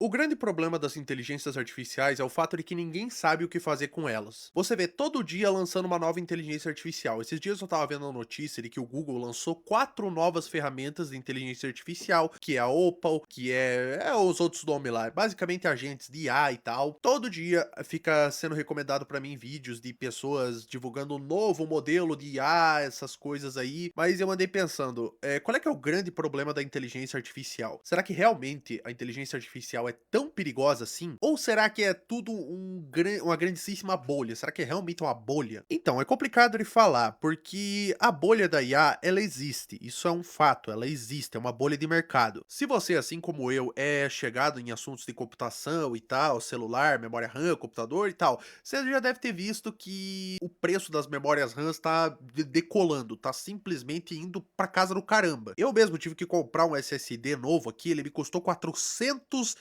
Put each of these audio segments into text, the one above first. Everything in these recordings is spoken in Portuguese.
O grande problema das inteligências artificiais é o fato de que ninguém sabe o que fazer com elas. Você vê todo dia lançando uma nova inteligência artificial. Esses dias eu tava vendo a notícia de que o Google lançou 4 novas ferramentas de inteligência artificial, que é a Opal, que é os outros nomes lá, basicamente agentes de IA e tal. Todo dia fica sendo recomendado pra mim vídeos de pessoas divulgando um novo modelo de IA, essas coisas aí. Mas eu andei pensando, qual é que é o grande problema da inteligência artificial? Será que realmente a inteligência artificial é tão perigosa assim? Ou será que é tudo uma grandíssima bolha? Será que é realmente uma bolha? Então, é complicado de falar, porque a bolha da IA, ela existe. Isso é um fato, ela existe, é uma bolha de mercado. Se você, assim como eu, é chegado em assuntos de computação e tal, celular, memória RAM, computador e tal, você já deve ter visto que o preço das memórias RAM está decolando, tá simplesmente indo pra casa do caramba. Eu mesmo tive que comprar um SSD novo aqui, ele me custou R$ 469.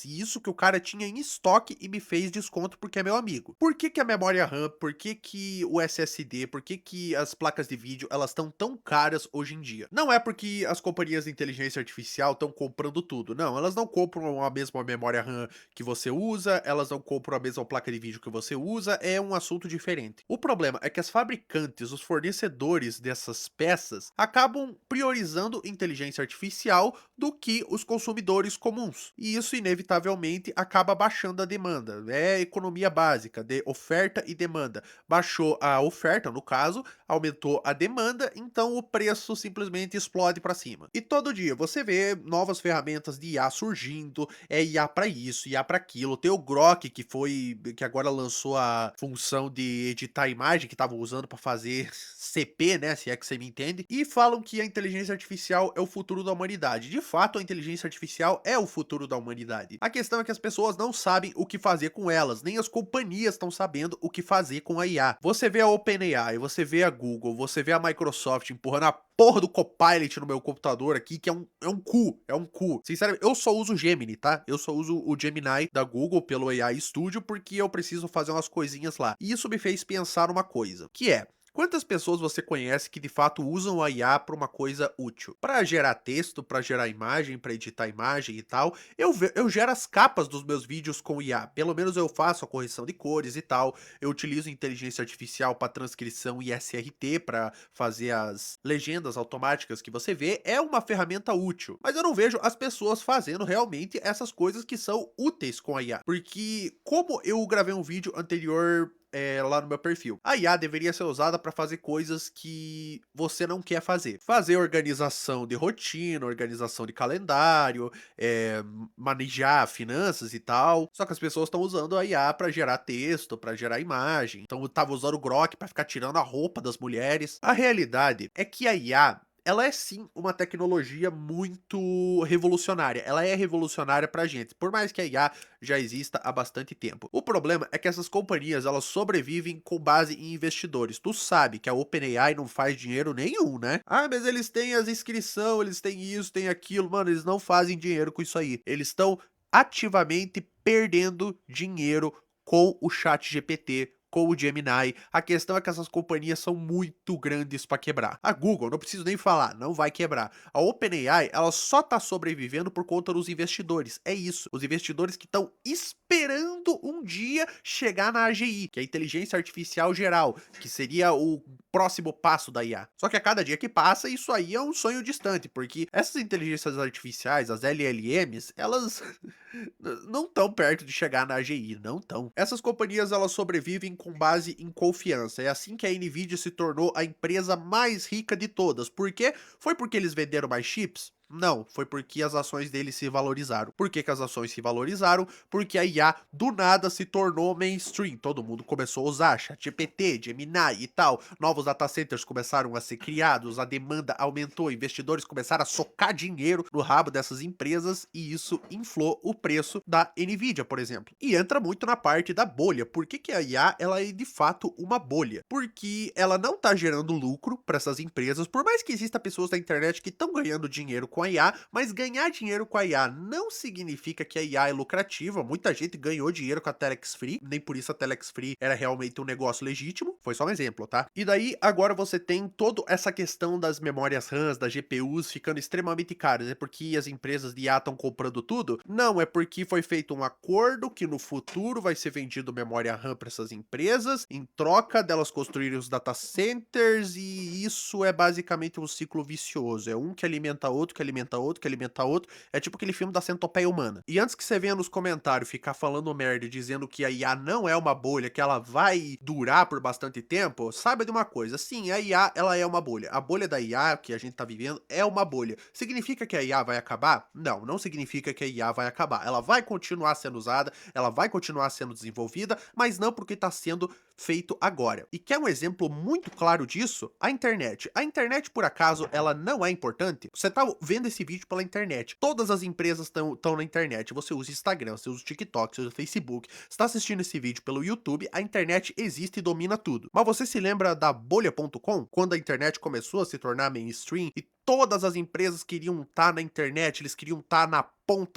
E isso que o cara tinha em estoque e me fez desconto porque é meu amigo. Por que que a memória RAM, por que que o SSD, por que que as placas de vídeo, elas estão tão caras hoje em dia? Não é porque as companhias de inteligência artificial estão comprando tudo, não, elas não compram a mesma memória RAM que você usa, elas não compram a mesma placa de vídeo que você usa, é um assunto diferente. O problema é que as fabricantes, os fornecedores dessas peças, acabam priorizando inteligência artificial do que os consumidores comuns. E isso, inevitavelmente, acaba baixando a demanda. É economia básica, de oferta e demanda. Baixou a oferta, no caso, aumentou a demanda, então o preço simplesmente explode para cima. E todo dia você vê novas ferramentas de IA surgindo, é IA para isso, IA para aquilo. Tem o Grok que agora lançou a função de editar imagem que estavam usando para fazer CP, né, se é que você me entende, e falam que a inteligência artificial é o futuro da humanidade. De fato, a inteligência artificial é o futuro da humanidade. A questão é que as pessoas não sabem o que fazer com elas, nem as companhias estão sabendo o que fazer com a IA. Você vê a OpenAI, você vê a Google, você vê a Microsoft empurrando a porra do Copilot no meu computador aqui, que é um cu, é um cu. Sinceramente, eu só uso o Gemini, tá? Eu só uso o Gemini da Google pelo AI Studio porque eu preciso fazer umas coisinhas lá. E isso me fez pensar numa coisa, que é: quantas pessoas você conhece que de fato usam a IA para uma coisa útil? Para gerar texto, para gerar imagem, para editar imagem e tal. Eu gero as capas dos meus vídeos com IA. Pelo menos eu faço a correção de cores e tal. Eu utilizo inteligência artificial para transcrição e SRT para fazer as legendas automáticas que você vê. É uma ferramenta útil. Mas eu não vejo as pessoas fazendo realmente essas coisas que são úteis com a IA. Porque como eu gravei um vídeo anterior lá no meu perfil. A IA deveria ser usada para fazer coisas que você não quer fazer. Fazer organização de rotina, organização de calendário, manejar finanças e tal. Só que as pessoas estão usando a IA para gerar texto, para gerar imagem. Então eu tava usando o Grok para ficar tirando a roupa das mulheres. A realidade é que a IA, ela é sim uma tecnologia muito revolucionária. Ela é revolucionária pra gente, por mais que a IA já exista há bastante tempo. O problema é que essas companhias, elas sobrevivem com base em investidores. Tu sabe que a OpenAI não faz dinheiro nenhum, né? Ah, mas eles têm as inscrição, eles têm isso, têm aquilo. Mano, eles não fazem dinheiro com isso aí. Eles estão ativamente perdendo dinheiro com o chat GPT, com o Gemini. A questão é que essas companhias são muito grandes para quebrar. A Google, não preciso nem falar, não vai quebrar. A OpenAI, ela só tá sobrevivendo por conta dos investidores. É isso. Os investidores que estão esperando um dia chegar na AGI, que é a inteligência artificial geral, que seria o próximo passo da IA. Só que a cada dia que passa, isso aí é um sonho distante, porque essas inteligências artificiais, as LLMs, elas não estão perto de chegar na AGI, não estão. Essas companhias, elas sobrevivem com base em confiança. É assim que a Nvidia se tornou a empresa mais rica de todas. Por quê? Foi porque eles venderam mais chips? Não, foi porque as ações deles se valorizaram. Por que que as ações se valorizaram? Porque a IA do nada se tornou mainstream. Todo mundo começou a usar ChatGPT, Gemini e tal. Novos data centers começaram a ser criados, a demanda aumentou, investidores começaram a socar dinheiro no rabo dessas empresas e isso inflou o preço da Nvidia, por exemplo. E entra muito na parte da bolha. Por que que a IA, ela é de fato uma bolha? Porque ela não está gerando lucro para essas empresas, por mais que exista pessoas na internet que estão ganhando dinheiro com com a IA, mas ganhar dinheiro com a IA não significa que a IA é lucrativa. Muita gente ganhou dinheiro com a Telex Free, nem por isso a Telex Free era realmente um negócio legítimo. Foi só um exemplo, tá? E daí, agora você tem toda essa questão das memórias RAMs, das GPUs ficando extremamente caras. É porque as empresas de IA estão comprando tudo? Não, é porque foi feito um acordo que no futuro vai ser vendido memória RAM para essas empresas, em troca delas construírem os data centers, e isso é basicamente um ciclo vicioso. É um que alimenta outro, que alimenta outro, que alimenta outro. É tipo aquele filme da centopeia humana. E antes que você venha nos comentários ficar falando merda, dizendo que a IA não é uma bolha, que ela vai durar por bastante tempo, saiba de uma coisa, sim, a IA, ela é uma bolha. A bolha da IA que a gente tá vivendo é uma bolha. Significa que a IA vai acabar? Não, não significa que a IA vai acabar. Ela vai continuar sendo usada, ela vai continuar sendo desenvolvida, mas não porque tá sendo feito agora. E quer um exemplo muito claro disso? A internet. A internet, por acaso, ela não é importante? Você tá vendo esse vídeo pela internet. Todas as empresas estão na internet. Você usa Instagram, você usa o TikTok, você usa o Facebook. Você tá assistindo esse vídeo pelo YouTube, a internet existe e domina tudo. Mas você se lembra da bolha.com? Quando a internet começou a se tornar mainstream e todas as empresas queriam estar na internet, eles queriam estar na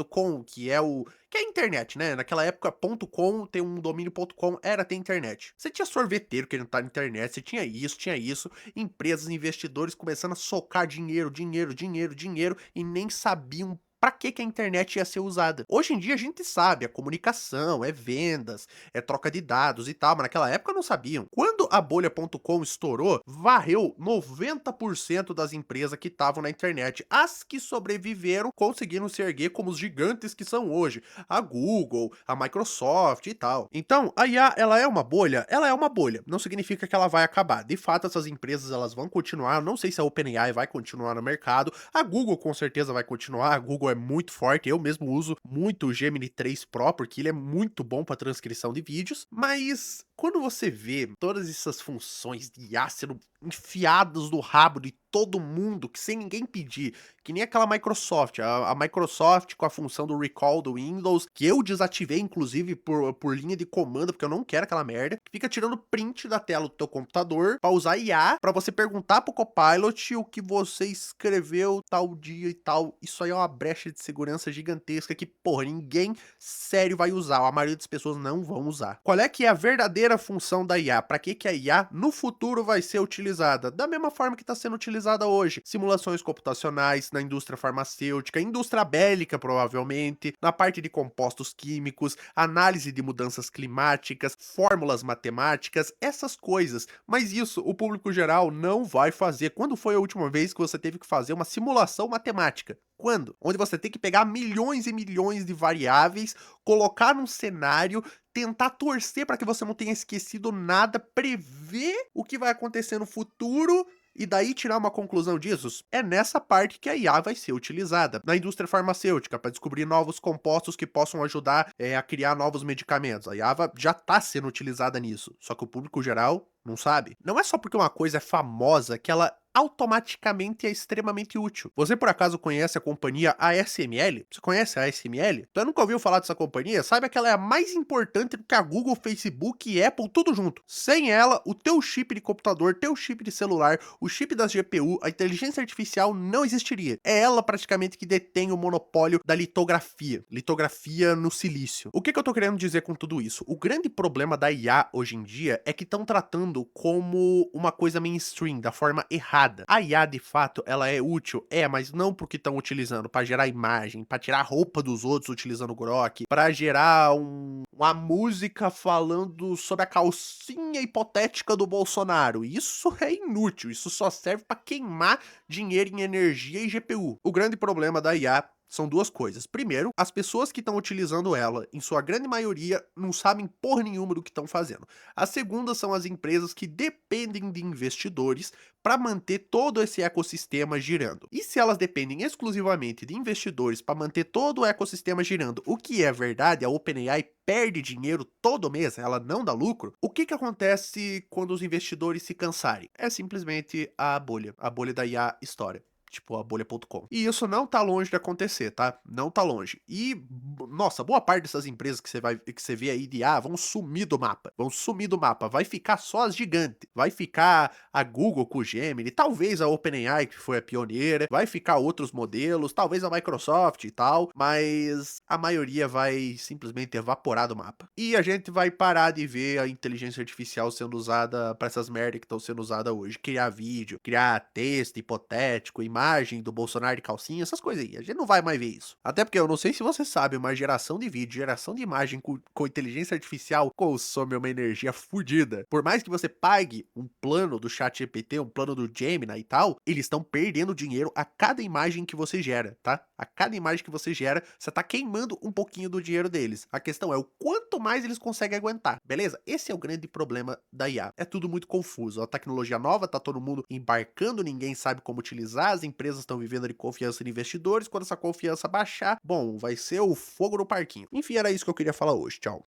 .com, que é a internet, né? Naquela época, .com, ter um domínio .com era ter internet. Você tinha sorveteiro querendo estar na internet, você tinha isso, empresas, investidores começando a socar dinheiro, dinheiro, dinheiro, dinheiro, e nem sabiam pra que a internet ia ser usada. Hoje em dia a gente sabe, é comunicação, é vendas, é troca de dados e tal, mas naquela época não sabiam. Quando a bolha.com estourou, varreu 90% das empresas que estavam na internet. As que sobreviveram conseguiram se erguer como os gigantes que são hoje. A Google, a Microsoft e tal. Então, a IA, ela é uma bolha? Ela é uma bolha. Não significa que ela vai acabar. De fato, essas empresas, elas vão continuar. Não sei se a OpenAI vai continuar no mercado. A Google, com certeza, vai continuar. A Google é muito forte. Eu mesmo uso muito o Gemini 3 Pro, porque ele é muito bom para transcrição de vídeos. Mas quando você vê todas essas funções de IA sendo enfiadas no rabo de todo mundo, que sem ninguém pedir, que nem aquela Microsoft, a Microsoft com a função do recall do Windows, que eu desativei inclusive por linha de comando, porque eu não quero aquela merda, que fica tirando print da tela do teu computador pra usar IA, pra você perguntar pro Copilot o que você escreveu tal dia e tal. Isso aí é uma brecha de segurança gigantesca que, porra, ninguém sério vai usar, a maioria das pessoas não vão usar. Qual é que é a verdadeira função da IA? Pra que a IA no futuro vai ser utilizada? Da mesma forma que está sendo utilizada hoje. Simulações computacionais na indústria farmacêutica, indústria bélica provavelmente, na parte de compostos químicos, análise de mudanças climáticas, fórmulas matemáticas, essas coisas. Mas isso o público geral não vai fazer. Quando foi a última vez que você teve que fazer uma simulação matemática? Quando? Onde você tem que pegar milhões e milhões de variáveis, colocar num cenário, tentar torcer para que você não tenha esquecido nada, prever o que vai acontecer no futuro e daí tirar uma conclusão disso. É nessa parte que a IA vai ser utilizada. Na indústria farmacêutica, para descobrir novos compostos que possam ajudar a criar novos medicamentos. A IA já está sendo utilizada nisso, só que o público geral não sabe. Não é só porque uma coisa é famosa que ela automaticamente é extremamente útil. Você por acaso conhece a companhia ASML? Você conhece a ASML? Então nunca ouviu falar dessa companhia? Saiba que ela é a mais importante do que a Google, Facebook e Apple, tudo junto. Sem ela, o teu chip de computador, teu chip de celular, o chip das GPU, a inteligência artificial não existiria. É ela praticamente que detém o monopólio da litografia. Litografia no silício. O que eu tô querendo dizer com tudo isso? O grande problema da IA hoje em dia é que estão tratando como uma coisa mainstream, da forma errada. A IA, de fato, ela é útil, mas não porque estão utilizando para gerar imagem, para tirar a roupa dos outros utilizando o Grok, para gerar uma música falando sobre a calcinha hipotética do Bolsonaro. Isso é inútil, isso só serve para queimar dinheiro em energia e GPU. O grande problema da IA são duas coisas. Primeiro, as pessoas que estão utilizando ela, em sua grande maioria, não sabem porra nenhuma do que estão fazendo. A segunda são as empresas que dependem de investidores para manter todo esse ecossistema girando. E se elas dependem exclusivamente de investidores para manter todo o ecossistema girando, o que é verdade, a OpenAI perde dinheiro todo mês, ela não dá lucro, o que acontece quando os investidores se cansarem? É simplesmente a bolha da IA estoura. tipo a bolha.com. E isso não tá longe de acontecer, tá? Não tá longe. E, nossa, boa parte dessas empresas que você vê aí de vão sumir do mapa. Vão sumir do mapa. Vai ficar só as gigantes. Vai ficar a Google com o Gemini, talvez a OpenAI, que foi a pioneira, vai ficar outros modelos, talvez a Microsoft e tal, mas a maioria vai simplesmente evaporar do mapa. E a gente vai parar de ver a inteligência artificial sendo usada pra essas merda que estão sendo usadas hoje. Criar vídeo, criar texto hipotético, imagem do Bolsonaro de calcinha, essas coisas aí. A gente não vai mais ver isso. Até porque eu não sei se você sabe, mas geração de vídeo, geração de imagem com inteligência artificial consome uma energia fodida. Por mais que você pague um plano do ChatGPT, um plano do Gemini e tal, eles estão perdendo dinheiro a cada imagem que você gera, tá? A cada imagem que você gera, você tá queimando um pouquinho do dinheiro deles. A questão é o quanto mais eles conseguem aguentar, beleza? Esse é o grande problema da IA. É tudo muito confuso. A tecnologia nova, tá todo mundo embarcando, ninguém sabe como utilizar, as empresas estão vivendo de confiança de investidores. Quando essa confiança baixar, bom, vai ser o fogo no parquinho. Enfim, era isso que eu queria falar hoje. Tchau.